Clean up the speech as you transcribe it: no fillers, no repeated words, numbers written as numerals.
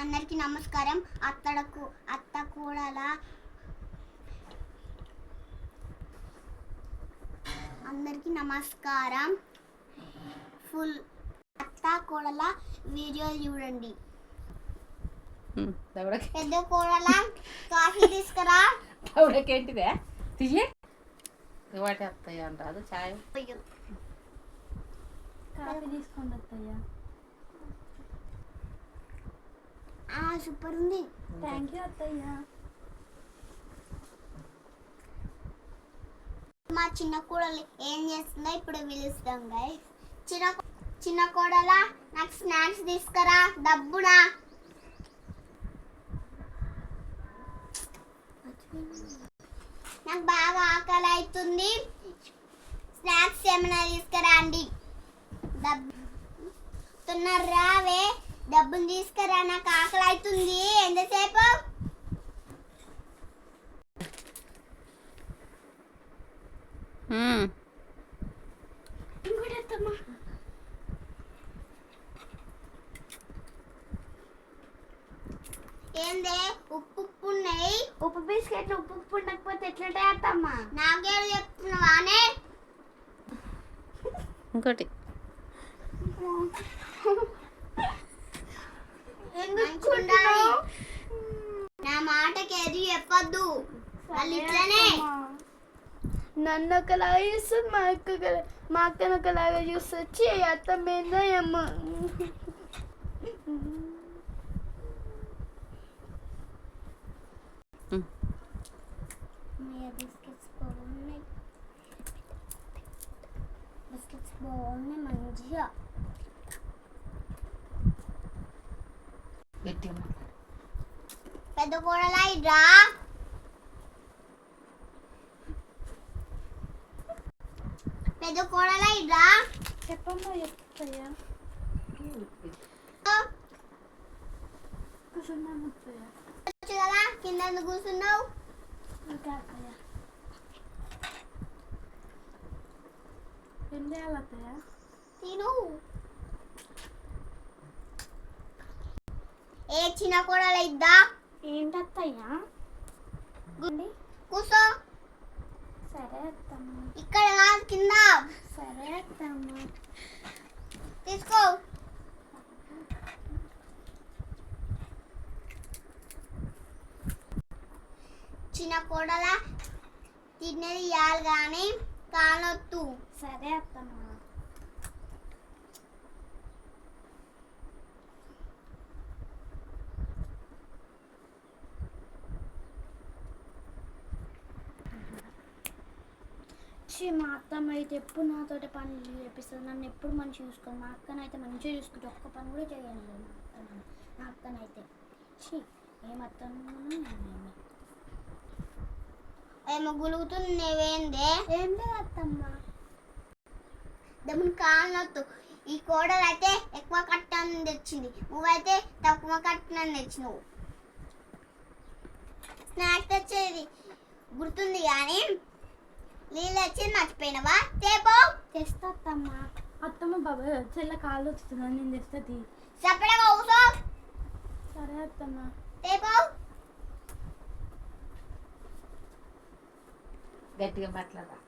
అందరికీ నమస్కారం. అత్త కూడల అందరికీ నమస్కారం. ఫుల్ అత్త కూడల వీడియో చూడండి. పెద్ద కూడల కాఫీ తీసుకురా. ఏంటిదే తీయ వాటి అత్తయ్య అంటారు చాయ్ కాఫీ తీసుకోండి అత్తయ్య. సూపర్ ఉంది. థ్యాంక్ యూ అత్తయ్య. మా చిన్న కోడలు ఏం చేస్తుందో ఇప్పుడు పిలుస్తాం గైస్. చిన్న కోడల నాకు స్నాక్స్ తీసుకురా డబ్బునా. నాకు బాగా ఆకలి అవుతుంది, స్నాక్స్ ఏమైనా తీసుకురండి. రావే డబ్బులు తీసుకురా, నాకు ఆకలి అవుతుంది. ఎంతసేపు ఏందే ఉప్పు ఉన్నాయి. ఉప్పు బిస్కెట్లు ఉప్పు ఉండకపోతే ఎట్లా అత్తమ్మా? నాకేడు చెప్తున్నావానే? ఇంకోటి నా మాటకి ఎదురు చెప్పొద్దు. వాళ్ళు ఇట్లనే నన్ను ఒకలాగా చూస్తుంది, మా అక్కను ఒకలాగా చూసొచ్చి అత్తమ్మ ఏందో ఏమో. బిస్కెట్స్ బాగున్నాయి మంచిగా. పెద్ద కోడలా ఇడ్రా. పెద్ద కోడలా ఇడ్రా. చెప్పమ్మా చెప్తాయా? కూర్చున్నాను అత్తయ్య. కదా కింద ఎందుకు కూర్చున్నావు? ఇంకా అత్తయ్య ఏం చేయాలి అత్తయ్య? తిను. ఏ చిన్న కోడల ఇద్దా. ఏంటత్తయ్య? కూసో. సరే అత్తమ్మ. ఇక్కడ కాదు కింద. సరే అత్తమ్మ. తీసుకో. చిన్న కోడల తిన్నది ఇవ్వాలి కానీ కానొద్దు. సరే అత్తమ్మ. మా అత్తమ్మ అయితే ఎప్పుడు నాతోటి పనులు చేపిస్తుంది, నన్ను ఎప్పుడు మంచిగా చూసుకోదు. మా అక్కనైతే మంచిగా చూసుకుంటే ఒక్క పని కూడా చేయను. మా అక్కనైతే ఏమత్తను ఏమో గులుగుతుంది. నువ్వేందే? ఏం లేదు అత్తమ్మ. దమ్ముని కానొద్దు. ఈ కోడలు అయితే ఎక్కువ కట్టని తెచ్చింది, నువ్వైతే తక్కువ కట్టనని తెచ్చినావు. స్నాక్స్ తెచ్చేది గుర్తుంది కానీ నీళ్ళు వచ్చేది మర్చిపోయినావా? తేపో. తెస్తా అత్తమ్మ. అత్తమ్మ బాబా చెల్ల కాళ్ళు వస్తున్నాను, నేను తెస్తుంది. సపరేట్గా కూసో. సరే అత్తమ్మ. తేపో. గట్టిగా మాట్లాడదా.